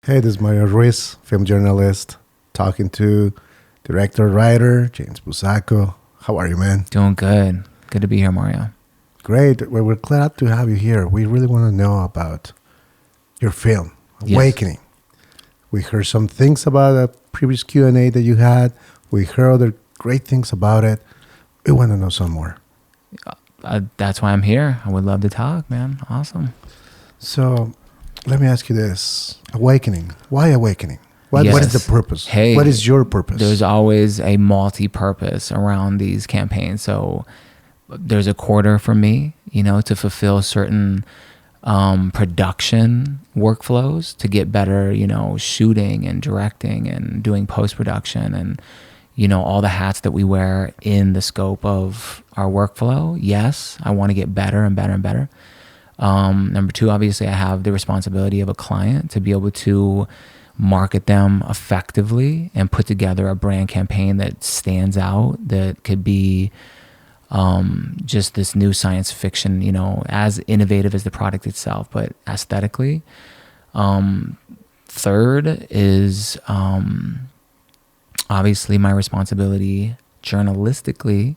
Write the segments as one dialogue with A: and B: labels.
A: Hey, this is Mario Ruiz, film journalist, talking to director, writer, James Buzzacco. How are you, man?
B: Doing good. Good to be here, Mario.
A: Great. Well, we're glad to have you here. We really want to know about your film, Awakening. Yes. We heard some things about a previous Q&A that you had. We heard other great things about it. We want to know some more.
B: That's why I'm here. I would love to talk, man. Awesome.
A: So let me ask you this. Awakening. Why Awakening? What is the purpose?
B: Hey,
A: what is your purpose?
B: There's always a multi-purpose around these campaigns. So there's a quarter for me, to fulfill certain production workflows to get better, shooting and directing and doing post-production and, all the hats that we wear in the scope of our workflow. Yes, I want to get better and better and better. Number two, obviously, I have the responsibility of a client to be able to market them effectively and put together a brand campaign that stands out, that could be just this new science fiction, as innovative as the product itself, but aesthetically. Third is obviously my responsibility journalistically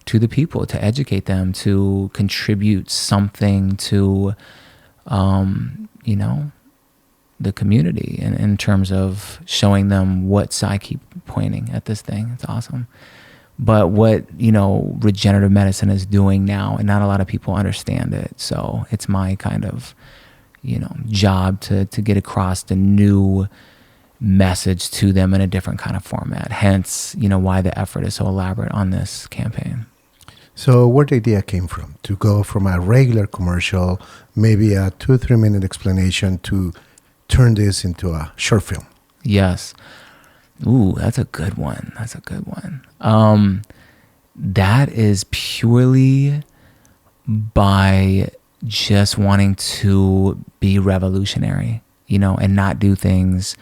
B: to the people, to educate them, to contribute something to, the community in terms of showing them what's, I keep pointing at this thing. It's awesome. But what, regenerative medicine is doing now, and not a lot of people understand it. So it's my kind of, job to get across the new message to them in a different kind of format. Hence, why the effort is so elaborate on this campaign.
A: So where the idea came from, to go from a regular commercial, maybe a 2-3 minute explanation, to turn this into a short film?
B: Yes. Ooh, that's a good one. That is purely by just wanting to be revolutionary, and not do things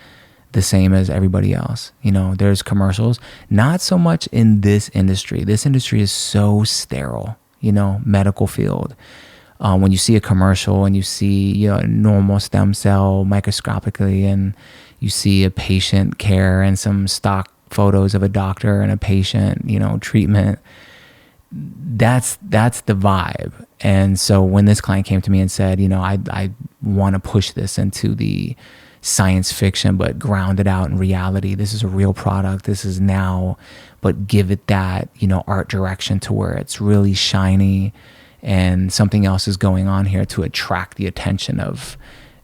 B: the same as everybody else. There's commercials, not so much in this industry. This industry is so sterile, medical field. When you see a commercial and you see a normal stem cell microscopically, and you see a patient care and some stock photos of a doctor and a patient, treatment, that's the vibe. And so when this client came to me and said, I want to push this into the science fiction, but ground it out in reality. This is a real product. This is now, but give it that, art direction to where it's really shiny and something else is going on here to attract the attention of,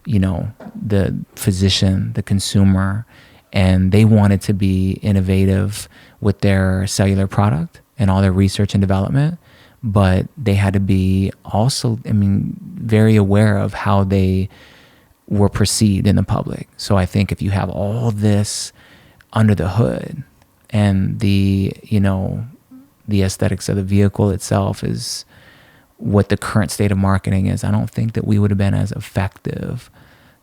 B: the physician, the consumer. And they wanted to be innovative with their cellular product and all their research and development, but they had to be also, very aware of how they were perceived in the public. So I think if you have all this under the hood, and the aesthetics of the vehicle itself is what the current state of marketing is, I don't think that we would have been as effective,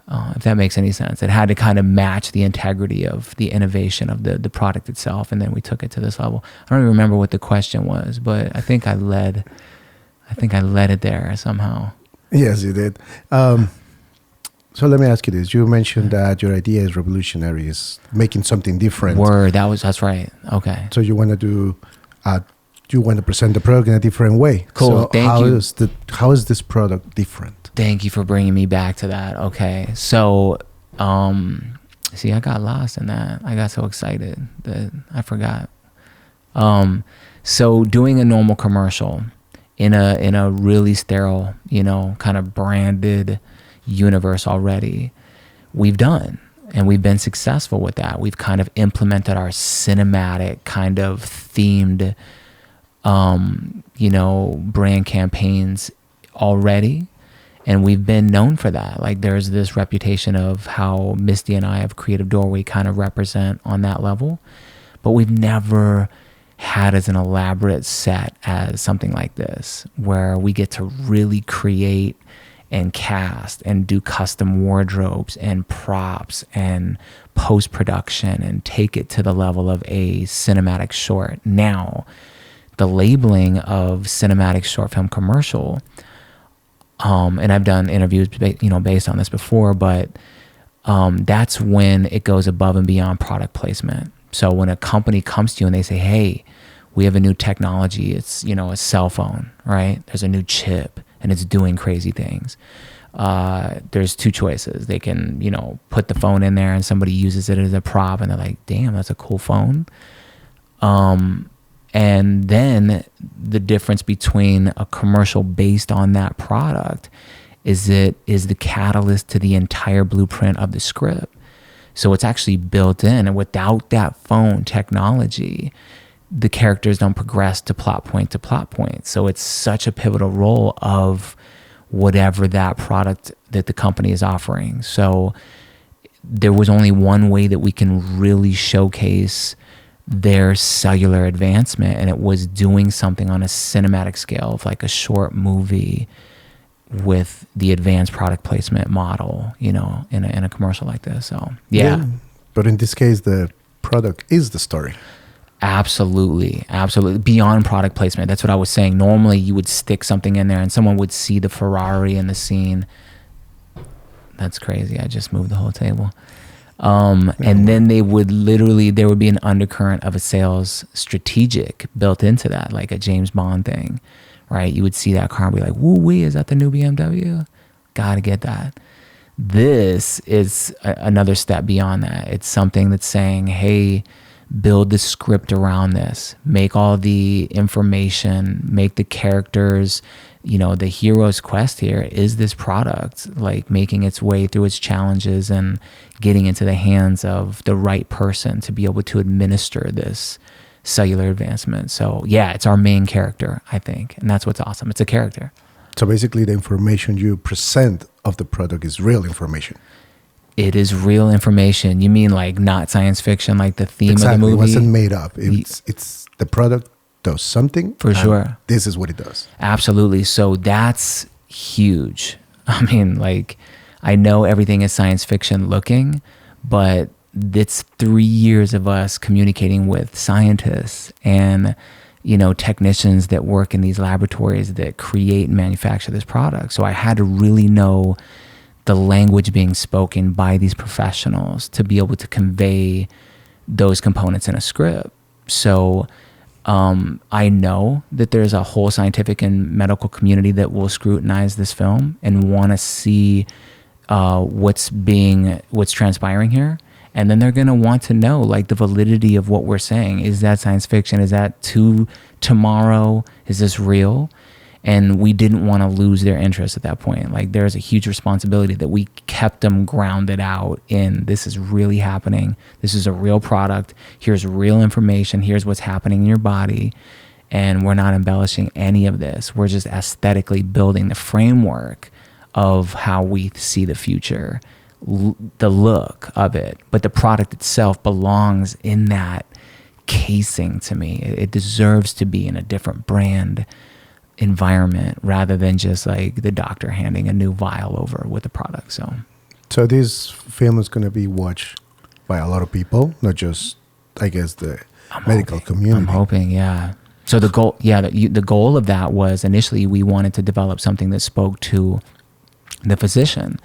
B: if that makes any sense. It had to kind of match the integrity of the innovation of the product itself, and then we took it to this level. I don't even remember what the question was, but I think I led it there somehow.
A: Yes, you did. So let me ask you this. You mentioned that your idea is revolutionary, is making something different.
B: That's right. Okay.
A: So you want to you want to present the product in a different way.
B: Cool.
A: So
B: Thank you.
A: How is this product different?
B: Thank you for bringing me back to that. Okay. So, see, I got lost in that. I got so excited that I forgot. So doing a normal commercial in a really sterile, kind of branded universe already, we've done, and we've been successful with that. We've kind of implemented our cinematic kind of themed, brand campaigns already. And we've been known for that. Like, there's this reputation of how Misty and I of Creative Doorway kind of represent on that level. But we've never had as an elaborate set as something like this, where we get to really create and cast and do custom wardrobes and props and post-production and take it to the level of a cinematic short. Now, the labeling of cinematic short film commercial, and I've done interviews based on this before, but that's when it goes above and beyond product placement. So when a company comes to you and they say, hey, we have a new technology, it's, you know, a cell phone, right? There's a new chip and it's doing crazy things. There's two choices. They can, you know, put the phone in there and somebody uses it as a prop and they're like, damn, that's a cool phone. And then the difference between a commercial based on that product is it is the catalyst to the entire blueprint of the script. So it's actually built in, and without that phone technology, the characters don't progress to plot point to plot point. So it's such a pivotal role of whatever that product that the company is offering. So there was only one way that we can really showcase their cellular advancement, and it was doing something on a cinematic scale of like a short movie with the advanced product placement model, you know, in a commercial like this. So yeah.
A: But in this case, the product is the story.
B: Absolutely. Beyond product placement. That's what I was saying. Normally you would stick something in there and someone would see the Ferrari in the scene. That's crazy. I just moved the whole table. And then they would literally, there would be an undercurrent of a sales strategic built into that, like a James Bond thing, right? You would see that car and be like, woo-wee, is that the new BMW? Gotta get that. This is another step beyond that. It's something that's saying, hey, build the script around this, make all the information, make the characters, you know, the hero's quest here is this product, like making its way through its challenges and getting into the hands of the right person to be able to administer this cellular advancement. So yeah, it's our main character, I think. And that's what's awesome. It's a character.
A: So basically the information you present of the product is real information.
B: It is real information. You mean like not science fiction, like the theme of the movie?
A: It wasn't made up. It's the product does something.
B: For sure.
A: This is what it does.
B: Absolutely. So that's huge. I mean, like, I know everything is science fiction looking, but it's 3 years of us communicating with scientists and, you know, technicians that work in these laboratories that create and manufacture this product. So I had to really know the language being spoken by these professionals to be able to convey those components in a script. So I know that there's a whole scientific and medical community that will scrutinize this film and want to see what's transpiring here. And then they're going to want to know, like, the validity of what we're saying. Is that science fiction? Is that to tomorrow? Is this real? And we didn't want to lose their interest at that point. Like, there's a huge responsibility that we kept them grounded out in, this is really happening. This is a real product. Here's real information. Here's what's happening in your body. And we're not embellishing any of this. We're just aesthetically building the framework of how we see the future, the look of it. But the product itself belongs in that casing to me. It deserves to be in a different brand environment rather than just like the doctor handing a new vial over with the product. So
A: this film is going to be watched by a lot of people, not just, I guess, the medical community.
B: I'm hoping, yeah. So the goal, the goal of that was initially we wanted to develop something that spoke to the physician.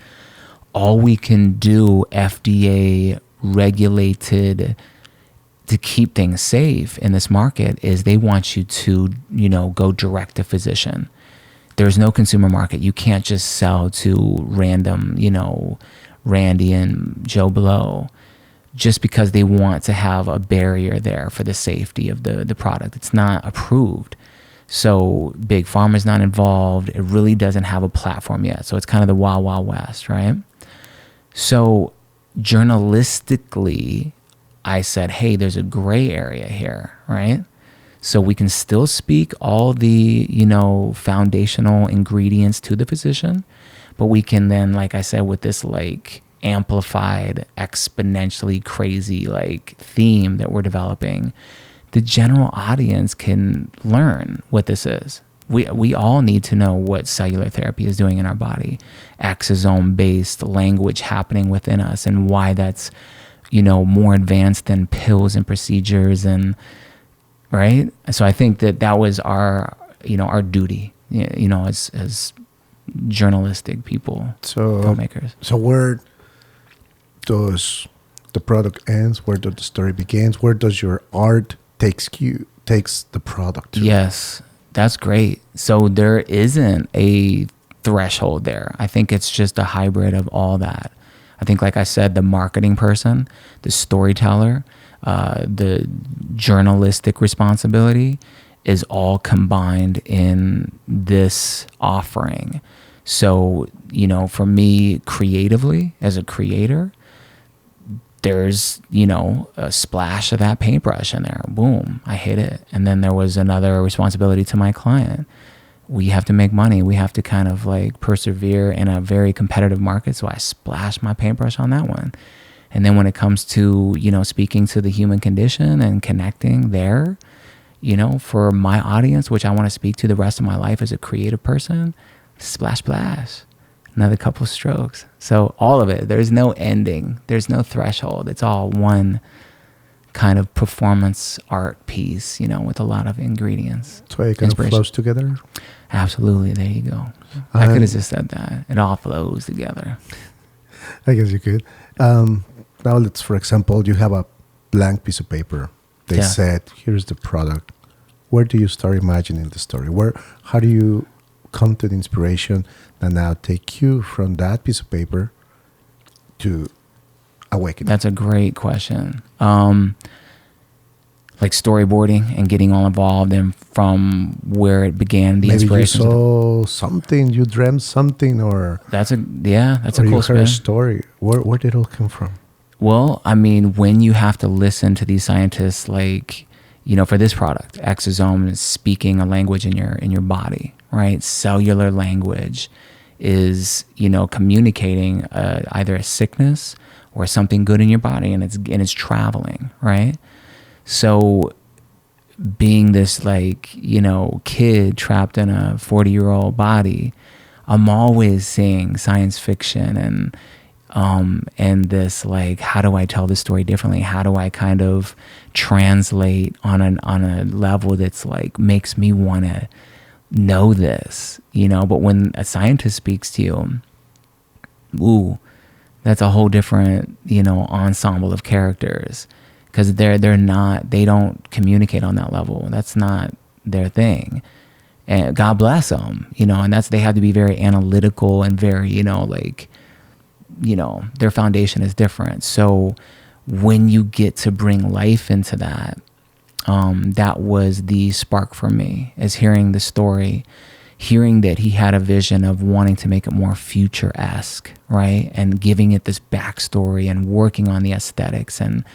B: All we can do, FDA regulated, to keep things safe in this market is they want you to, you know, go direct to physician. There's no consumer market. You can't just sell to random, you know, Randy and Joe Blow just because they want to have a barrier there for the safety of the product. It's not approved. So Big Pharma's not involved. It really doesn't have a platform yet. So it's kind of the wild, wild west, right? So journalistically, I said, hey, there's a gray area here, right? So we can still speak all the, you know, foundational ingredients to the physician, but we can then, like I said, with this like amplified, exponentially crazy like theme that we're developing, the general audience can learn what this is. We all need to know what cellular therapy is doing in our body, exosome-based language happening within us, and why that's, you know, more advanced than pills and procedures, and right. So I think that was our, you know, our duty, you know, as journalistic people, filmmakers.
A: So does the product ends? Where does the story begins? Where does your art takes the product to?
B: Yes, that's great. So there isn't a threshold there. I think it's just a hybrid of all that. I think, like I said, the marketing person, the storyteller, the journalistic responsibility is all combined in this offering. So, you know, for me creatively as a creator, there's, you know, a splash of that paintbrush in there. Boom, I hit it. And then there was another responsibility to my client. We have to make money. We have to kind of like persevere in a very competitive market. So I splash my paintbrush on that one. And then when it comes to, you know, speaking to the human condition and connecting there, you know, for my audience, which I want to speak to the rest of my life as a creative person, splash, splash, another couple strokes. So all of it, there's no ending. There's no threshold. It's all one kind of performance art piece, you know, with a lot of ingredients.
A: So it kind of flows together?
B: Absolutely. There you go. I could have just said that. It all flows together.
A: I guess you could. Now let's, for example, you have a blank piece of paper. They said, here's the product. Where do you start imagining the story? How do you come to the inspiration that now take you from that piece of paper to awakening?
B: That's a great question. Like storyboarding and getting all involved, and from where it began, the inspiration.
A: Maybe you saw something, you dreamt something, or
B: that's a cool
A: you
B: spin.
A: heard a story. Where did it all come from?
B: Well, I mean, when you have to listen to these scientists, like, you know, for this product, exosome is speaking a language in your body, right? Cellular language is, you know, communicating either a sickness or something good in your body, and it's traveling, right? So being this, like, you know, kid trapped in a 40-year-old body, I'm always seeing science fiction and this, like, how do I tell the story differently? How do I kind of translate on a level that's like makes me want to know this, you know? But when a scientist speaks to you, ooh, that's a whole different, you know, ensemble of characters, because they don't communicate on that level. That's not their thing. And God bless them, you know, and they have to be very analytical and very, you know, like, you know, their foundation is different. So when you get to bring life into that, that was the spark for me, is hearing the story, hearing that he had a vision of wanting to make it more future-esque, right? And giving it this backstory and working on the aesthetics and,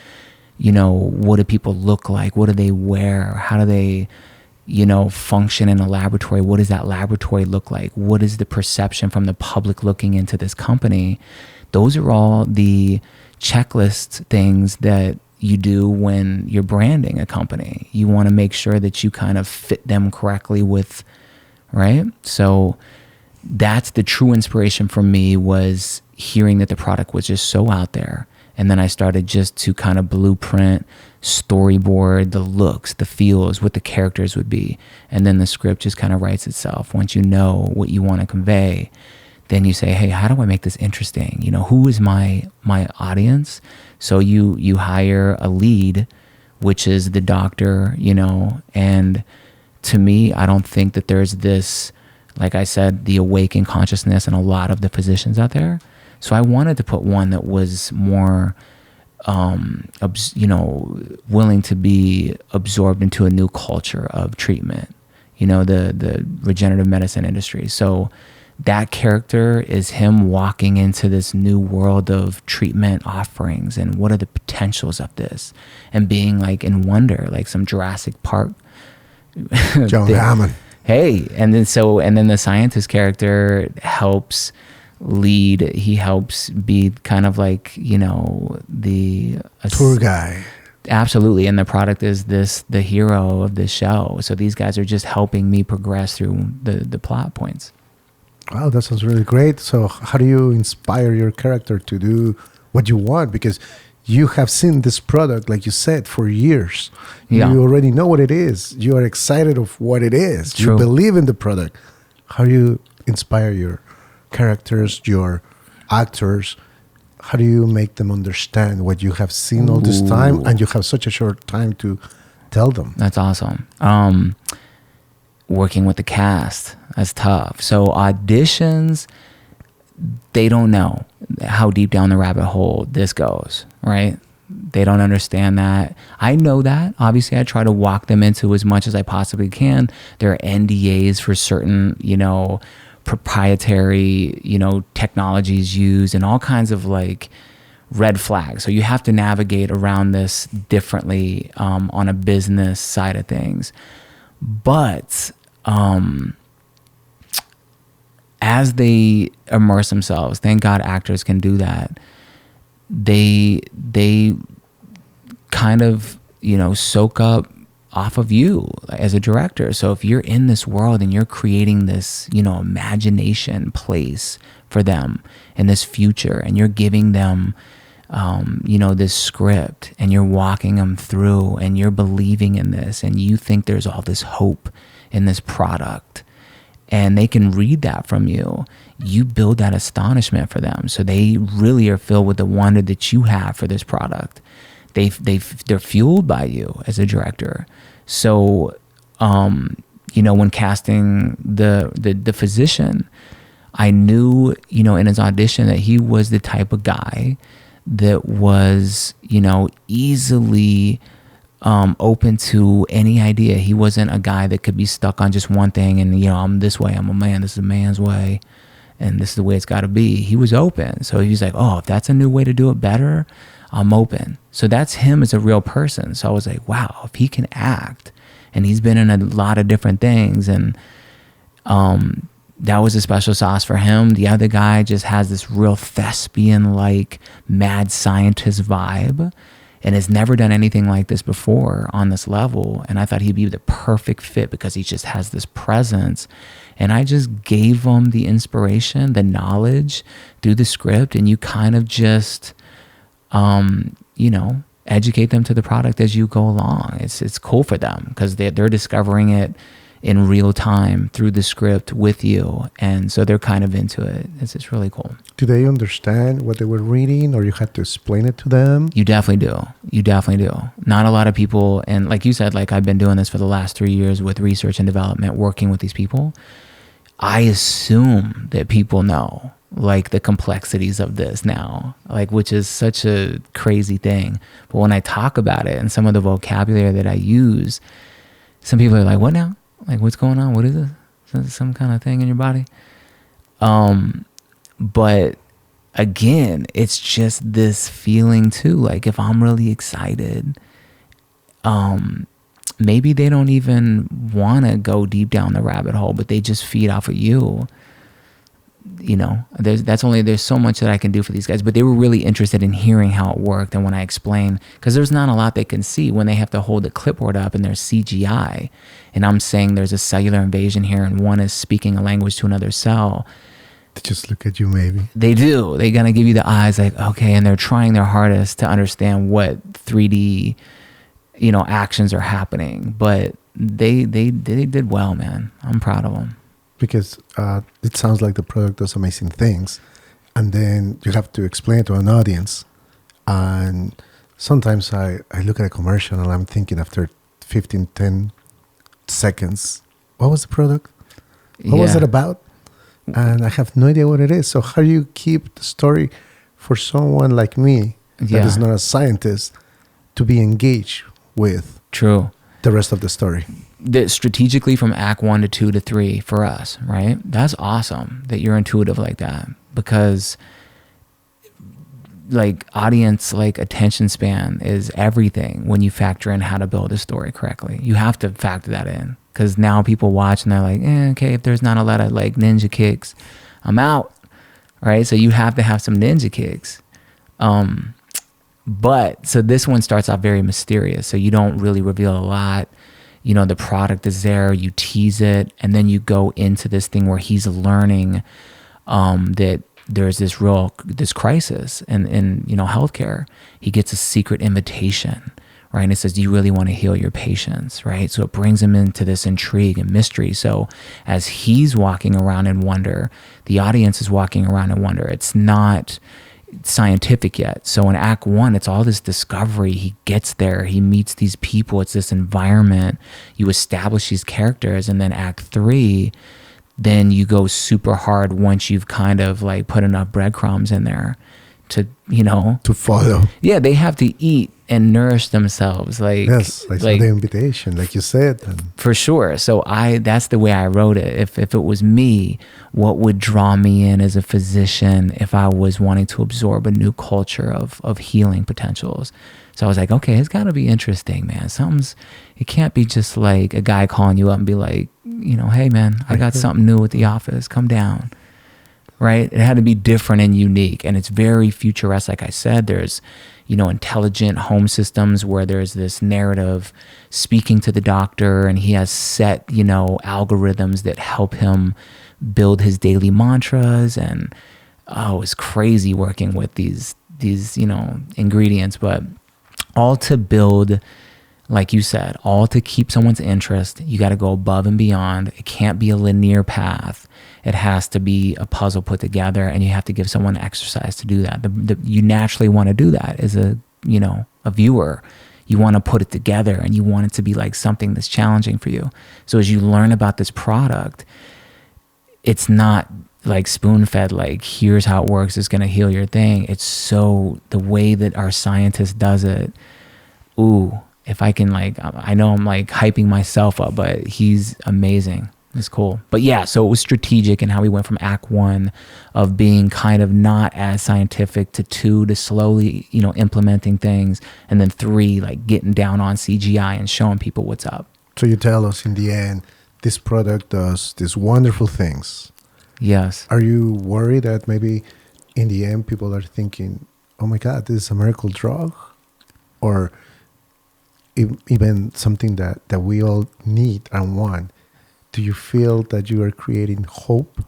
B: you know, what do people look like? What do they wear? How do they, you know, function in a laboratory? What does that laboratory look like? What is the perception from the public looking into this company? Those are all the checklist things that you do when you're branding a company. You want to make sure that you kind of fit them correctly with, right? So that's the true inspiration for me, was hearing that the product was just so out there. And then I started just to kind of blueprint, storyboard the looks, the feels, what the characters would be. And then the script just kind of writes itself. Once you know what you want to convey, then you say, hey, how do I make this interesting? You know, who is my audience? So you hire a lead, which is the doctor, you know. And to me, I don't think that there's this, like I said, the awakened consciousness in a lot of the physicians out there. So I wanted to put one that was more, you know, willing to be absorbed into a new culture of treatment, you know, the regenerative medicine industry. So that character is him walking into this new world of treatment offerings and what are the potentials of this, and being like in wonder, like some Jurassic Park.
A: John Hammond.
B: Hey, and then the scientist character helps lead. He helps be kind of like, you know, the
A: tour guy.
B: Absolutely. And the product is the hero of this show. So these guys are just helping me progress through the plot points.
A: Wow, that sounds really great. So how do you inspire your character to do what you want? Because you have seen this product, like you said, for years. Yeah. You already know what it is. You are excited of what it is. True. You believe in the product. How do you inspire your characters, your actors, how do you make them understand what you have seen all this time, and you have such a short time to tell them?
B: That's awesome. Working with the cast, that's tough. So auditions, they don't know how deep down the rabbit hole this goes, right? They don't understand that. I know that. Obviously, I try to walk them into as much as I possibly can. There are NDAs for certain, proprietary, technologies used, and all kinds of like red flags. So you have to navigate around this differently on a business side of things. But as they immerse themselves, thank God actors can do that. They kind of, soak up off of you as a director. So if you're in this world and you're creating this, imagination place for them in this future, and you're giving them, this script, and you're walking them through, and you're believing in this, and you think there's all this hope in this product, and they can read that from you, you build that astonishment for them. So they really are filled with the wonder that you have for this product. They're fueled by you as a director. So, when casting the physician, I knew, in his audition that he was the type of guy that was, easily open to any idea. He wasn't a guy that could be stuck on just one thing and, I'm this way, I'm a man, this is a man's way, and this is the way it's got to be. He was open. So he was like, oh, if that's a new way to do it better, I'm open. So that's him as a real person. So I was like, wow, if he can act, and he's been in a lot of different things, and that was a special sauce for him. The other guy just has this real thespian-like mad scientist vibe and has never done anything like this before on this level. And I thought he'd be the perfect fit because he just has this presence. And I just gave him the inspiration, the knowledge through the script, and you kind of just, educate them to the product as you go along. It's cool for them because they're discovering it in real time through the script with you, and so they're kind of into it. It's really cool.
A: Do they understand what they were reading, or you had to explain it to them?
B: You definitely do. Not a lot of people, and like you said, like I've been doing this for the last 3 years with research and development, working with these people. I assume that people know like the complexities of this now, like, which is such a crazy thing. But when I talk about it and some of the vocabulary that I use, some people are like, what now? Like, what's going on? What is this? Is this some kind of thing in your body? But again, it's just this feeling too. Like if I'm really excited, maybe they don't even want to go deep down the rabbit hole, but they just feed off of you. There's so much that I can do for these guys, but they were really interested in hearing how it worked. And when I explained, because there's not a lot they can see when they have to hold the clipboard up and there's CGI, and I'm saying there's a cellular invasion here and one is speaking a language to another cell.
A: They just look at you, maybe.
B: They do. They're going to give you the eyes like, okay, and they're trying their hardest to understand what 3D, actions are happening. But they did well, man. I'm proud of them.
A: Because it sounds like the product does amazing things, and then you have to explain it to an audience. And sometimes I look at a commercial and I'm thinking after 10 seconds, what was the product? What was it about? And I have no idea what it is. So how do you keep the story for someone like me that is not a scientist to be engaged with the rest of the story?
B: Strategically from act 1 to 2 to 3 for us, right? That's awesome that you're intuitive like that, because like audience, like attention span is everything when you factor in how to build a story correctly. You have to factor that in, because now people watch and they're like, okay, if there's not a lot of like ninja kicks, I'm out, right? So you have to have some ninja kicks. But so this one starts off very mysterious, so you don't really reveal a lot. The product is there, you tease it, and then you go into this thing where he's learning that there's this crisis in healthcare. He gets a secret invitation, right? And it says, do you really want to heal your patients, right? So it brings him into this intrigue and mystery. So as he's walking around in wonder, the audience is walking around in wonder. It's not, scientific yet. So in Act 1, it's all this discovery. He gets there, he meets these people, it's this environment, you establish these characters, and then Act 3, then you go super hard once you've kind of like put enough breadcrumbs in there to, you know,
A: to follow.
B: Yeah, they have to eat and nourish themselves. Like,
A: yes, like the invitation, like you said.
B: For sure. So that's the way I wrote it. If it was me, what would draw me in as a physician if I was wanting to absorb a new culture of healing potentials? So I was like, okay, it's got to be interesting, man. It can't be just like a guy calling you up and be like, you know, hey, man, I got something new at the office. Come down. Right? It had to be different and unique. And it's very futuristic. Like I said, there's, you know, intelligent home systems where there's this narrative speaking to the doctor, and he has set, you know, algorithms that help him build his daily mantras. And it's crazy working with these, you know, ingredients, but all to build, like you said, all to keep someone's interest. You got to go above and beyond. It can't be a linear path. It has to be a puzzle put together, and you have to give someone exercise to do that. You naturally want to do that as a viewer. You want to put it together, and you want it to be like something that's challenging for you. So as you learn about this product, it's not like spoon-fed, like here's how it works, it's going to heal your thing. It's so the way that our scientist does it. If I can, like, I know I'm like hyping myself up, but he's amazing. It's cool. But yeah, so it was strategic in how we went from Act 1 of being kind of not as scientific to 2 to slowly, you know, implementing things, and then 3, like getting down on CGI and showing people what's up.
A: So you tell us in the end, this product does these wonderful things.
B: Yes.
A: Are you worried that maybe in the end people are thinking, oh my God, this is a miracle drug? Or even something that we all need and want? Do you feel that you are creating hope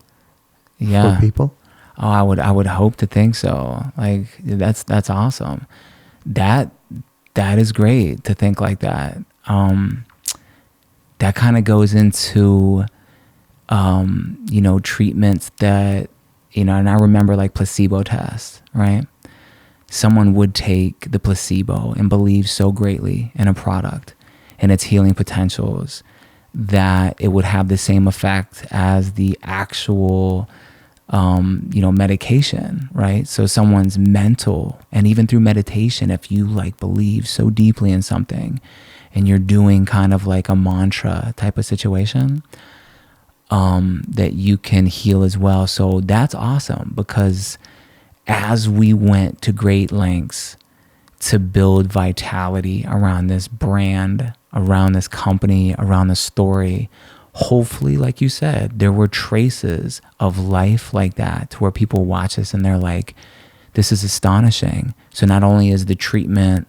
A: for people?
B: Oh, I would hope to think so. Like that's awesome. That is great to think like that. That kind of goes into you know, treatments that, you know, and I remember like placebo tests, right? Someone would take the placebo and believe so greatly in a product and its healing potentials that it would have the same effect as the actual, you know, medication, right? So someone's mental, and even through meditation, if you like believe so deeply in something and you're doing kind of like a mantra type of situation, that you can heal as well. So that's awesome, because as we went to great lengths to build vitality around this brand, around this company, around the story, hopefully, like you said, there were traces of life like that to where people watch us and they're like, this is astonishing. So not only is the treatment,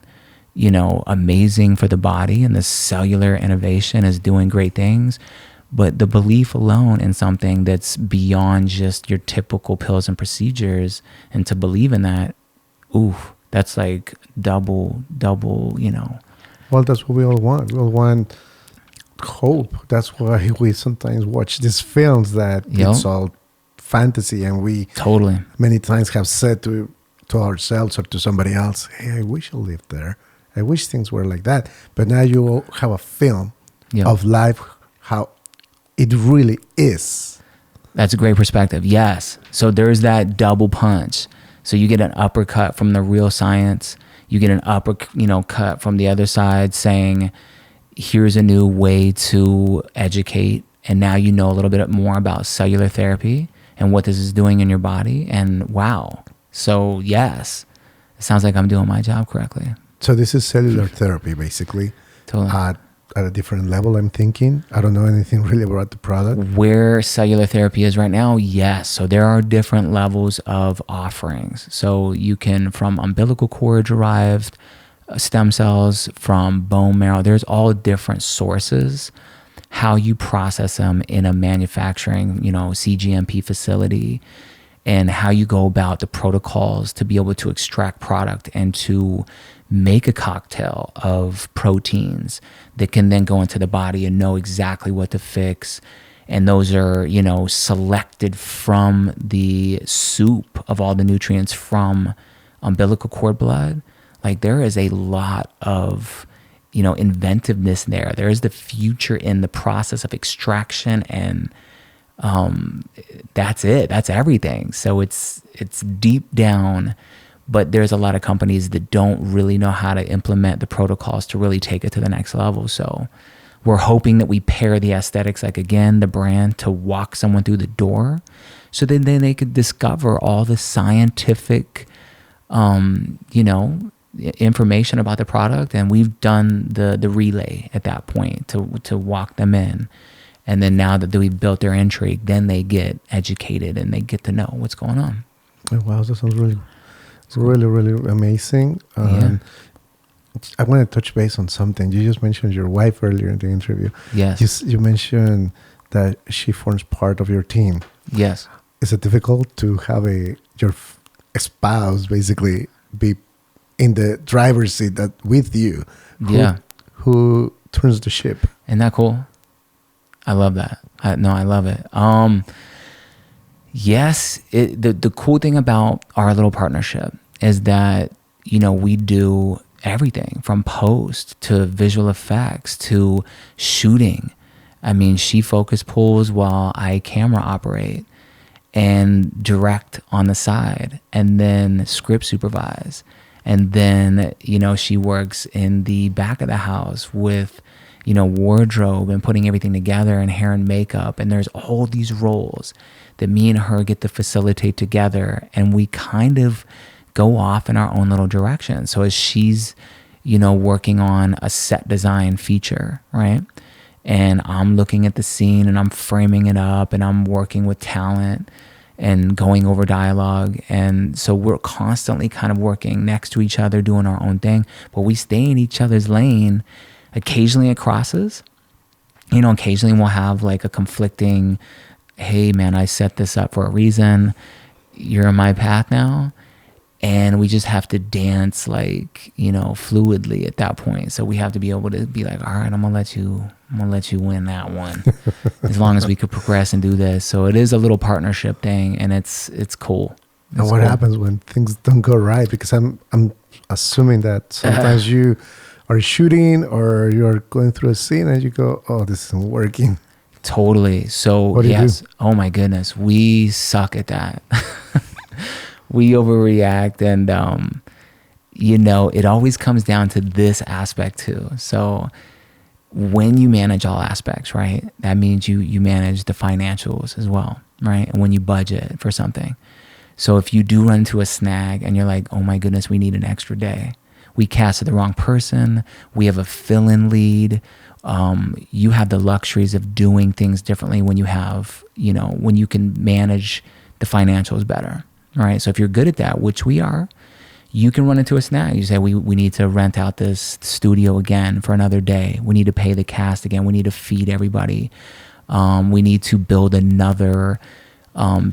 B: you know, amazing for the body, and the cellular innovation is doing great things, but the belief alone in something that's beyond just your typical pills and procedures, and to believe in that, that's like double, you know.
A: Well, that's what we all want. We all want hope. That's why we sometimes watch these films that it's all fantasy, and we
B: totally
A: many times have said to ourselves or to somebody else, hey, I wish I lived there. I wish things were like that. But now you all have a film of life, how it really is.
B: That's a great perspective. Yes. So there's that double punch. So you get an uppercut from the real science. You get an cut from the other side saying, here's a new way to educate. And now you know a little bit more about cellular therapy and what this is doing in your body. And wow. So yes, it sounds like I'm doing my job correctly.
A: So this is cellular therapy, basically.
B: Totally.
A: At a different level, I'm thinking. I don't know anything really about the product.
B: Where cellular therapy is right now, yes. So there are different levels of offerings. So you can, from umbilical cord derived stem cells, from bone marrow, there's all different sources. How you process them in a manufacturing, you know, CGMP facility, and how you go about the protocols to be able to extract product and to make a cocktail of proteins that can then go into the body and know exactly what to fix and those are, you know, selected from the soup of all the nutrients from umbilical cord blood. Like, there is a lot of, you know, inventiveness there. There is the future in the process of extraction, and that's it. That's everything. So it's deep down, but there's a lot of companies that don't really know how to implement the protocols to really take it to the next level. So we're hoping that we pair the aesthetics, like, again, the brand, to walk someone through the door, so then they could discover all the scientific, you know, information about the product. And we've done the relay at that point to walk them in. And then now that we've built their intrigue, then they get educated and they get to know what's going on.
A: Oh, wow, that sounds really amazing. I want to touch base on something. You just mentioned your wife earlier in the interview.
B: Yes.
A: You mentioned that she forms part of your team.
B: Yes.
A: Is it difficult to have your spouse basically be in the driver's seat with you? Who turns the ship?
B: Isn't that cool? I love that. I love it. Yes. The cool thing about our little partnership is that, you know, we do everything from post to visual effects to shooting. I mean, she focus pulls while I camera operate and direct on the side, and then script supervise. And then, you know, she works in the back of the house with, you know, wardrobe and putting everything together, and hair and makeup. And there's all these roles that me and her get to facilitate together, and we kind of go off in our own little direction. So as she's, you know, working on a set design feature, right? And I'm looking at the scene and I'm framing it up, and I'm working with talent and going over dialogue. And so we're constantly kind of working next to each other, doing our own thing, but we stay in each other's lane. Occasionally it crosses, you know, occasionally we'll have like a conflicting, hey man, I set this up for a reason. You're in my path now. And we just have to dance, like, you know, fluidly at that point. So we have to be able to be like, all right, I'm gonna let you win that one, as long as we could progress and do this. So it is a little partnership thing, and it's cool.
A: And what happens when things don't go right? Because I'm assuming that sometimes you are shooting or you're going through a scene and you go, oh, this isn't working.
B: Totally. So
A: what do you do?
B: Oh my goodness, we suck at that. We overreact, and you know, it always comes down to this aspect too. So when you manage all aspects, right, that means you manage the financials as well, right? And when you budget for something. So if you do run into a snag and you're like, oh my goodness, we need an extra day, we casted the wrong person, we have a fill-in lead, you have the luxuries of doing things differently when you have, you know, when you can manage the financials better. All right. So if you're good at that, which we are, you can run into a snag. You say, we need to rent out this studio again for another day. We need to pay the cast again. We need to feed everybody. We need to build another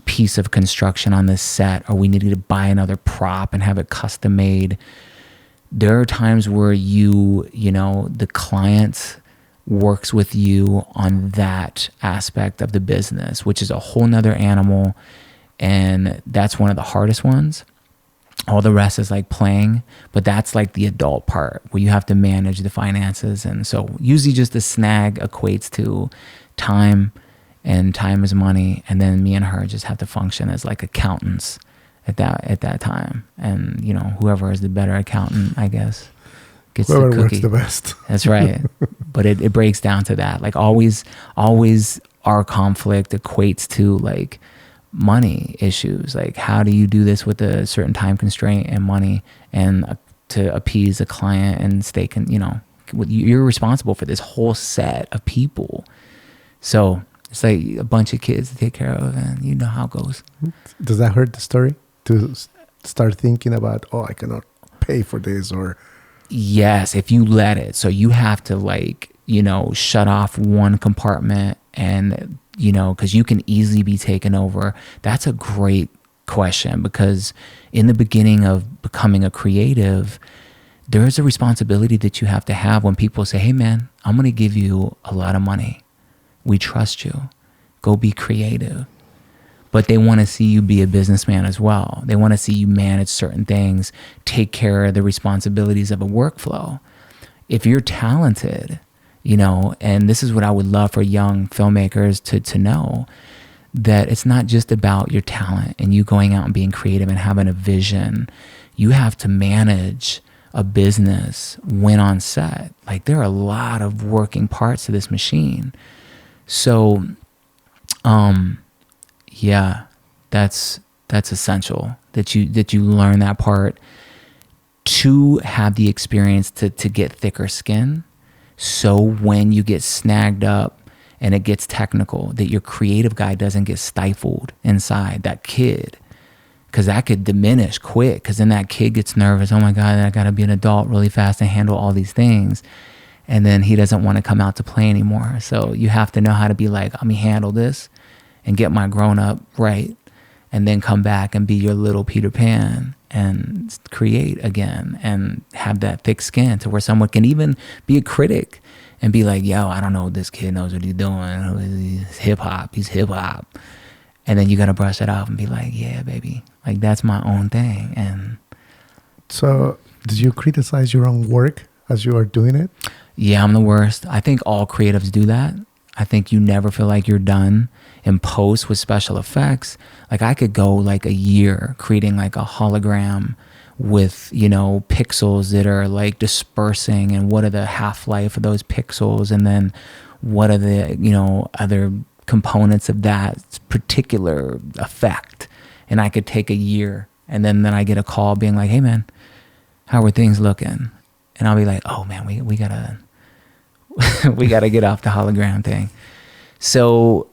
B: piece of construction on this set, or we need to buy another prop and have it custom made. There are times where you know, the client works with you on that aspect of the business, which is a whole nother animal. And that's one of the hardest ones. All the rest is like playing, but that's like the adult part where you have to manage the finances. And so usually just the snag equates to time, and time is money. And then me and her just have to function as like accountants at that time. And, you know, whoever is the better accountant, I guess, gets
A: whoever
B: the cookie.
A: works the best.
B: That's right. But it breaks down to that. Like always our conflict equates to like money issues. Like, how do you do this with a certain time constraint and money, and to appease a client and stay, you know, you're responsible for this whole set of people. So it's like a bunch of kids to take care of, and you know how it goes.
A: Does that hurt the story to start thinking about, oh, I cannot pay for this? Or
B: yes, if you let it. So you have to, like, you know, shut off one compartment, and you know, because you can easily be taken over. That's a great question, because in the beginning of becoming a creative, there is a responsibility that you have to have when people say, hey man, I'm going to give you a lot of money. We trust you. Go be creative. But they want to see you be a businessman as well. They want to see you manage certain things, take care of the responsibilities of a workflow. If you're talented, and this is what I would love for young filmmakers to know, that it's not just about your talent and you going out and being creative and having a vision. You have to manage a business when on set. Like, there are a lot of working parts to this machine. So, yeah, that's essential that you learn that part, to have the experience to get thicker skin. So when you get snagged up and it gets technical, that your creative guy doesn't get stifled inside that kid, because that could diminish quick, because then that kid gets nervous. Oh my God, I got to be an adult really fast and handle all these things. And then he doesn't want to come out to play anymore. So you have to know how to be like, let me handle this and get my grown up right, and then come back and be your little Peter Pan and create again and have that thick skin to where someone can even be a critic and be like, yo, I don't know, this kid knows what he's doing. He's hip hop. And then you got to brush it off and be like, yeah, baby, like, that's my own thing. And
A: so, did you criticize your own work as you are doing it?
B: Yeah, I'm the worst. I think all creatives do that. I think you never feel like you're done in post with special effects. Like, I could go like a year creating like a hologram with, pixels that are like dispersing, and what are the half-life of those pixels, and then what are the, other components of that particular effect. And I could take a year, and then I get a call being like, hey man, how are things looking? And I'll be like, oh man, we gotta we gotta get off the hologram thing. So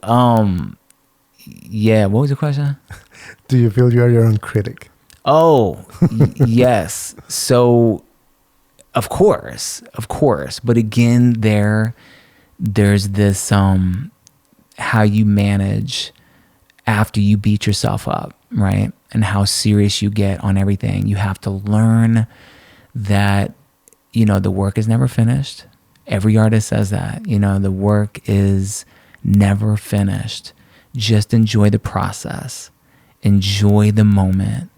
B: yeah, what was the question?
A: Do you feel you are your own critic?
B: Oh, yes. So of course. But again, there's this how you manage after you beat yourself up, right? And how serious you get on everything. You have to learn that, the work is never finished. Every artist says that, the work is never finished. Just enjoy the process, enjoy the moment,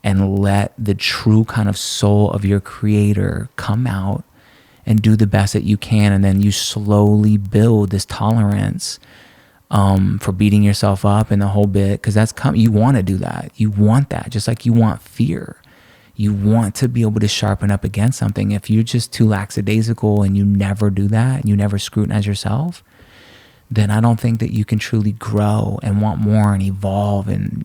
B: and let the true kind of soul of your creator come out and do the best that you can. And then you slowly build this tolerance for beating yourself up and the whole bit, because you want to do that. You want that, just like you want fear. You want to be able to sharpen up against something. If you're just too lackadaisical and you never do that, and you never scrutinize yourself, then I don't think that you can truly grow and want more and evolve. And,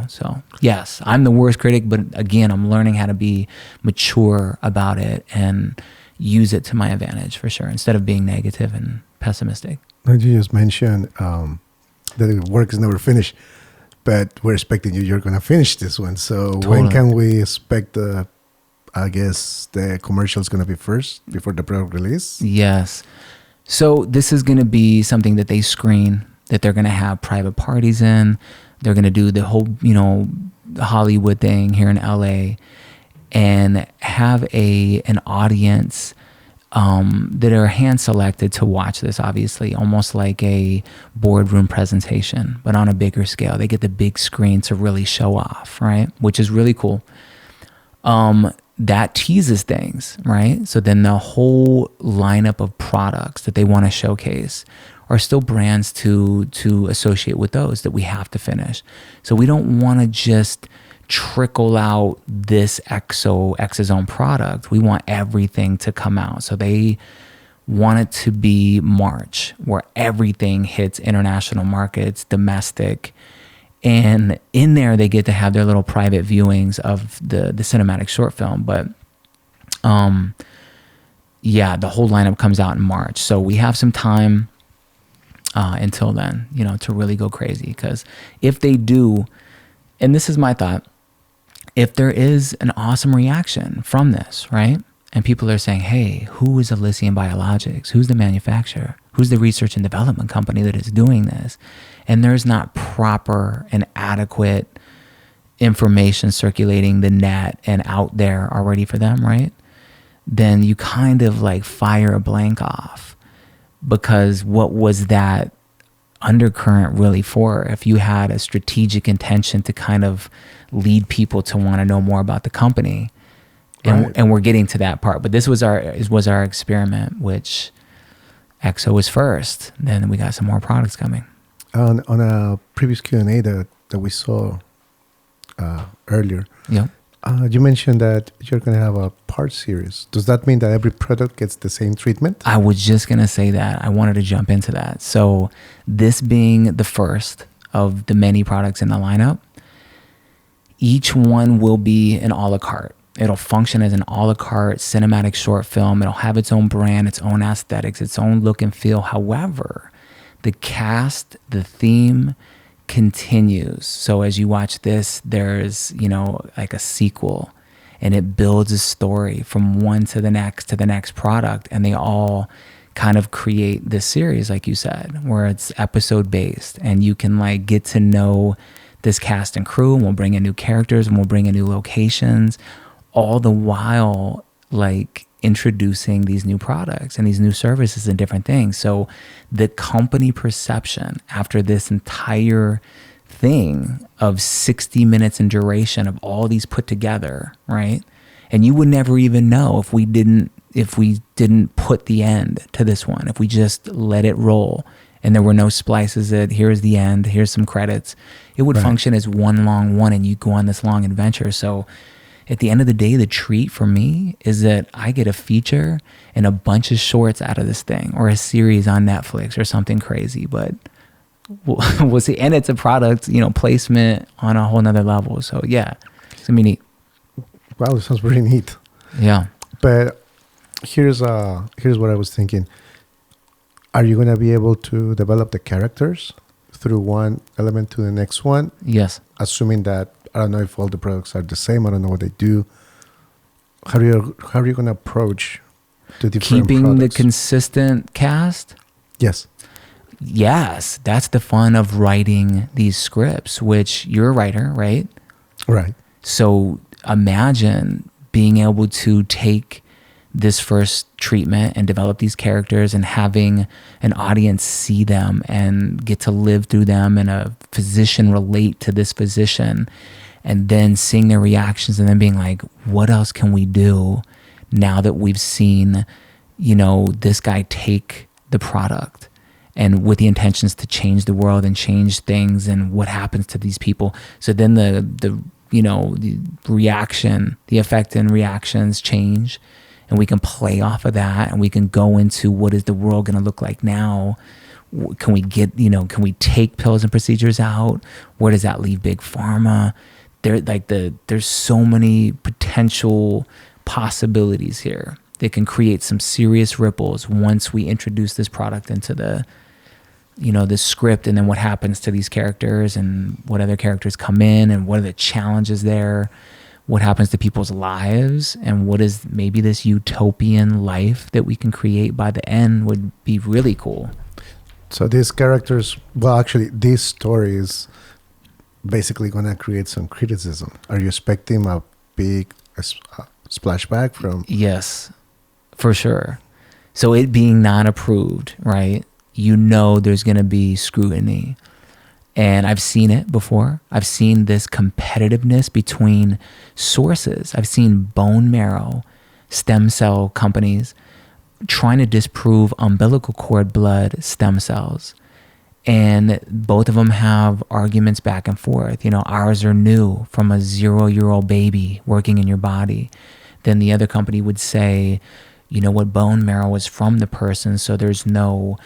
B: so yes, I'm the worst critic, but again, I'm learning how to be mature about it and use it to my advantage for sure, instead of being negative and pessimistic.
A: You just mentioned that the work is never finished, but we're expecting you're going to finish this one. So
B: Totally.
A: When can we expect I guess the commercial is going to be first before the product release?
B: Yes. So this is going to be something that they screen, that they're going to have private parties in. They're going to do the whole, Hollywood thing here in LA, and have an audience that are hand selected to watch this, obviously, almost like a boardroom presentation, but on a bigger scale. They get the big screen to really show off, right? Which is really cool. That teases things, right? So then the whole lineup of products that they want to showcase are still brands to associate with those that we have to finish. So we don't want to just trickle out this exosome product. We want everything to come out. So they want it to be March, where everything hits international markets, domestic. And in there, they get to have their little private viewings of the cinematic short film. But yeah, the whole lineup comes out in March. So we have some time until then, to really go crazy. Because if they do, and this is my thought, if there is an awesome reaction from this, right? And people are saying, hey, who is Elysium Biologics? Who's the manufacturer? Who's the research and development company that is doing this? And there's not proper and adequate information circulating the net and out there already for them, right? Then you kind of like fire a blank off, because what was that undercurrent really for if you had a strategic intention to kind of lead people to want to know more about the company. And,
A: Right.
B: and we're getting to that part, but this was our experiment, which EXO was first. Then we got some more products coming.
A: On a previous Q&A that we saw earlier,
B: Yep.
A: you mentioned that you're going to have a part series. Does that mean that every product gets the same treatment?
B: I was just going to say that. I wanted to jump into that. So this being the first of the many products in the lineup, each one will be an a la carte. It'll function as an a la carte cinematic short film. It'll have its own brand, its own aesthetics, its own look and feel. However, the cast, the theme continues. So as you watch this, there's, like a sequel, and it builds a story from one to the next product. And they all kind of create this series, like you said, where it's episode based, and you can like get to know this cast and crew, and we'll bring in new characters, and we'll bring in new locations, all the while like introducing these new products and these new services and different things. So the company perception after this entire thing of 60 minutes in duration of all these put together, right? And you would never even know if we didn't put the end to this one, if we just let it roll and there were no splices that here's the end, here's some credits. It would function as one long one, and you go on this long adventure. So at the end of the day, the treat for me is that I get a feature and a bunch of shorts out of this thing, or a series on Netflix or something crazy. But we'll see. And it's a product, placement on a whole nother level. So yeah, it's gonna be neat.
A: Wow, this sounds pretty neat.
B: Yeah.
A: But here's what I was thinking. Are you going to be able to develop the characters through one element to the next one?
B: Yes.
A: Assuming that, I don't know if all the products are the same. I don't know what they do. How are you going to approach the different
B: Keeping
A: products?
B: the consistent cast?
A: Yes.
B: Yes. That's the fun of writing these scripts, which you're a writer, right?
A: Right.
B: So imagine being able to take this first treatment and develop these characters and having an audience see them and get to live through them, and a physician relate to this physician, and then seeing their reactions and then being like, what else can we do now that we've seen, this guy take the product and with the intentions to change the world and change things, and what happens to these people. So then the reaction, the effect and reactions change, and we can play off of that, and we can go into what is the world going to look like now? Can we can we take pills and procedures out? Where does that leave big pharma? There's so many potential possibilities here that can create some serious ripples once we introduce this product into the script, and then what happens to these characters, and what other characters come in, and what are the challenges there, what happens to people's lives, and what is maybe this utopian life that we can create by the end would be really cool.
A: So these characters, this story is basically going to create some criticism. Are you expecting a big splashback from?
B: Yes, for sure. So it being not approved, right? There's going to be scrutiny. And I've seen it before. I've seen this competitiveness between sources. I've seen bone marrow stem cell companies trying to disprove umbilical cord blood stem cells. And both of them have arguments back and forth. Ours are new from a 0-year-old baby working in your body. Then the other company would say, what bone marrow is from the person, so there's no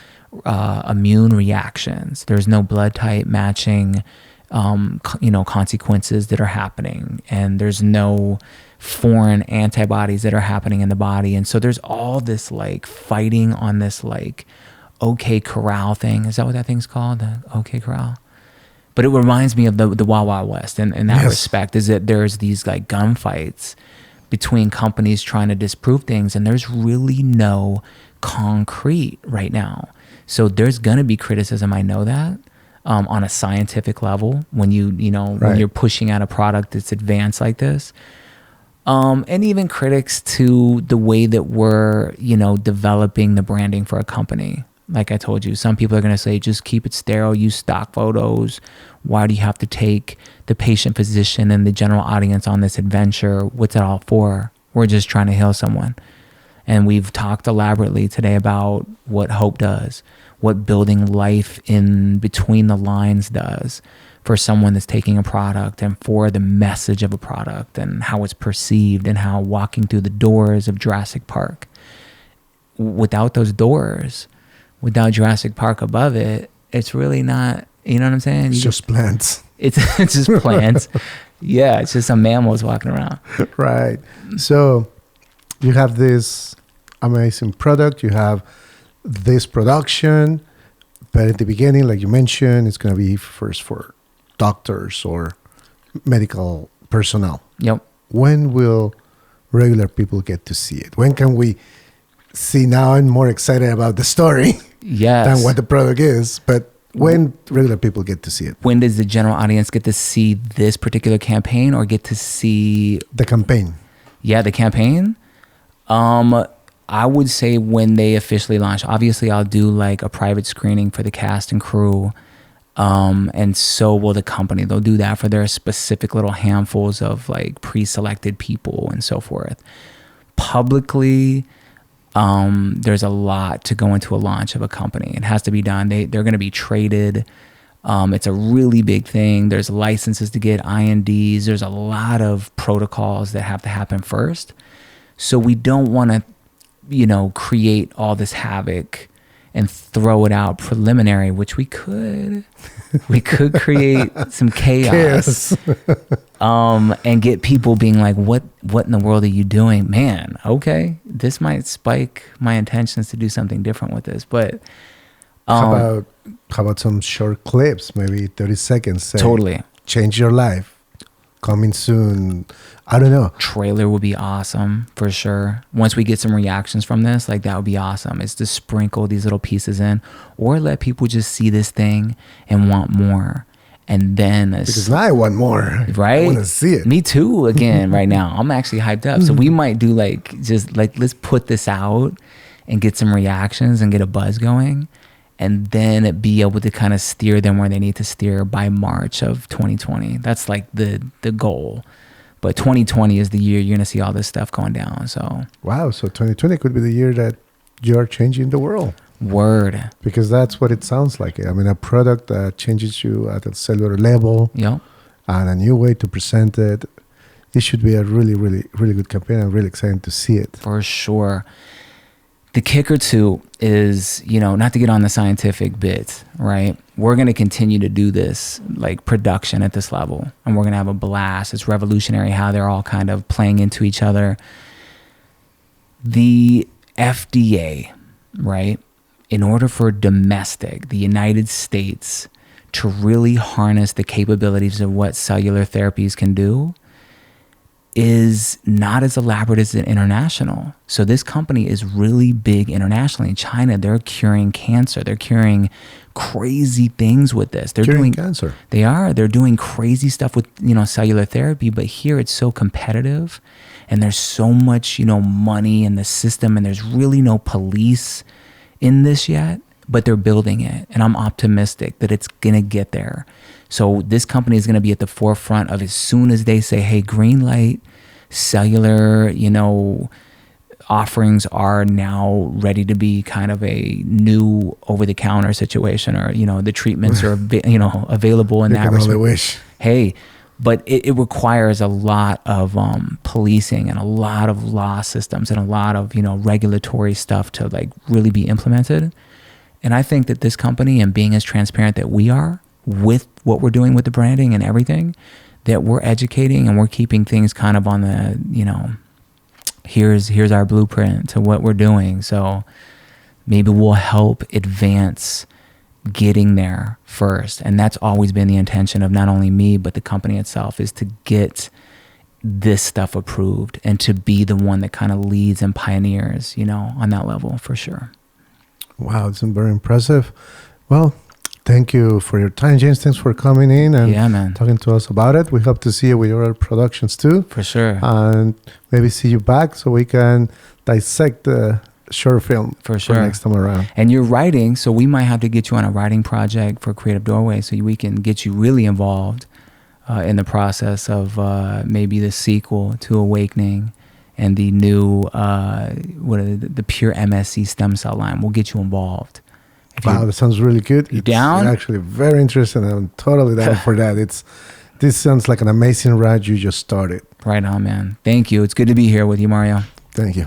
B: immune reactions. There's no blood type matching, consequences that are happening, and there's no foreign antibodies that are happening in the body. And so there's all this like fighting on this like OK Corral thing. Is that what that thing's called? The OK Corral? But it reminds me of the Wild Wild West in that respect, is that there's these like gunfights between companies trying to disprove things, and there's really no concrete right now. So there's going to be criticism, I know that, on a scientific level when when you're pushing out a product that's advanced like this. And even critics to the way that we're, developing the branding for a company. Like I told you, some people are going to say, just keep it sterile, use stock photos. Why do you have to take the patient, physician, and the general audience on this adventure? What's it all for? We're just trying to heal someone. And we've talked elaborately today about what hope does, what building life in between the lines does for someone that's taking a product, and for the message of a product and how it's perceived, and how walking through the doors of Jurassic Park, without those doors, without Jurassic Park above it, it's really not, you know what I'm saying?
A: It's just plants.
B: It's just plants. Yeah, it's just some mammals walking around.
A: Right. So you have this amazing product, you have this production, but at the beginning, like you mentioned, it's going to be first for doctors or medical personnel.
B: Yep.
A: When will regular people get to see it? When can we see? Now I'm more excited about the story than what the product is, but when regular people get to see it?
B: When does the general audience get to see this particular campaign, or get to see
A: the campaign?
B: Yeah, the campaign. I would say when they officially launch. Obviously, I'll do like a private screening for the cast and crew, and so will the company. They'll do that for their specific little handfuls of like pre-selected people and so forth. Publicly, there's a lot to go into a launch of a company. It has to be done. They're going to be traded. It's a really big thing. There's licenses to get, INDs. There's a lot of protocols that have to happen first. So we don't want to, create all this havoc and throw it out preliminary, which we could. We could create some chaos. And get people being like, what in the world are you doing? Man, okay, this might spike my intentions to do something different with this. But
A: how about some short clips, maybe 30 seconds? Say,
B: totally.
A: Change your life. Coming soon. I don't know.
B: Trailer would be awesome for sure. Once we get some reactions from this, like that would be awesome. It's to sprinkle these little pieces in, or let people just see this thing and want more. And then
A: because now I want more.
B: Right?
A: I want to see it.
B: Me too. Again, right now I'm actually hyped up. So we might do let's put this out and get some reactions and get a buzz going, and then be able to kind of steer them where they need to steer by March of 2020. That's like the goal. But 2020 is the year you're going to see all this stuff going down. So
A: wow. So 2020 could be the year that you're changing the world.
B: Word.
A: Because that's what it sounds like. I mean, a product that changes you at a cellular level.
B: Yep.
A: And a new way to present it. It should be a really, really, really good campaign. I'm really excited to see it.
B: For sure. The kicker too is, not to get on the scientific bit, right? We're going to continue to do this like production at this level, and we're going to have a blast. It's revolutionary how they're all kind of playing into each other. The FDA, right? In order for the United States, to really harness the capabilities of what cellular therapies can do, is not as elaborate as an international. So this company is really big internationally. In China, they're curing cancer. They're curing crazy things with this. They're doing
A: cancer.
B: They are. They're doing crazy stuff with, cellular therapy. But here it's so competitive, and there's so much, money in the system, and there's really no police in this yet, but they're building it. And I'm optimistic that it's going to get there. So this company is going to be at the forefront of, as soon as they say, hey, green light, cellular, offerings are now ready to be kind of a new over-the-counter situation, or, the treatments are, available in that respect.
A: Wish.
B: Hey, but it requires a lot of policing and a lot of law systems and a lot of, regulatory stuff to like really be implemented. And I think that this company, and being as transparent that we are with what we're doing with the branding and everything, that we're educating and we're keeping things kind of on the, here's our blueprint to what we're doing. So maybe we'll help advance getting there first. And that's always been the intention of not only me, but the company itself, is to get this stuff approved and to be the one that kind of leads and pioneers, on that level for sure.
A: Wow, it's very impressive. Well, thank you for your time, James. Thanks for coming in and talking to us about it. We hope to see you with your productions too.
B: For sure.
A: And maybe see you back so we can dissect the short film
B: For sure.
A: next time around.
B: And you're writing, so we might have to get you on a writing project for Creative Doorway so we can get you really involved in the process of maybe the sequel to Awakening and the new, the pure MSC stem cell line. We'll get you involved.
A: Wow, that sounds really good.
B: You down?
A: It's actually very interesting. I'm totally down for that. This sounds like an amazing ride you just started.
B: Right on, man. Thank you. It's good to be here with you, Mario.
A: Thank you.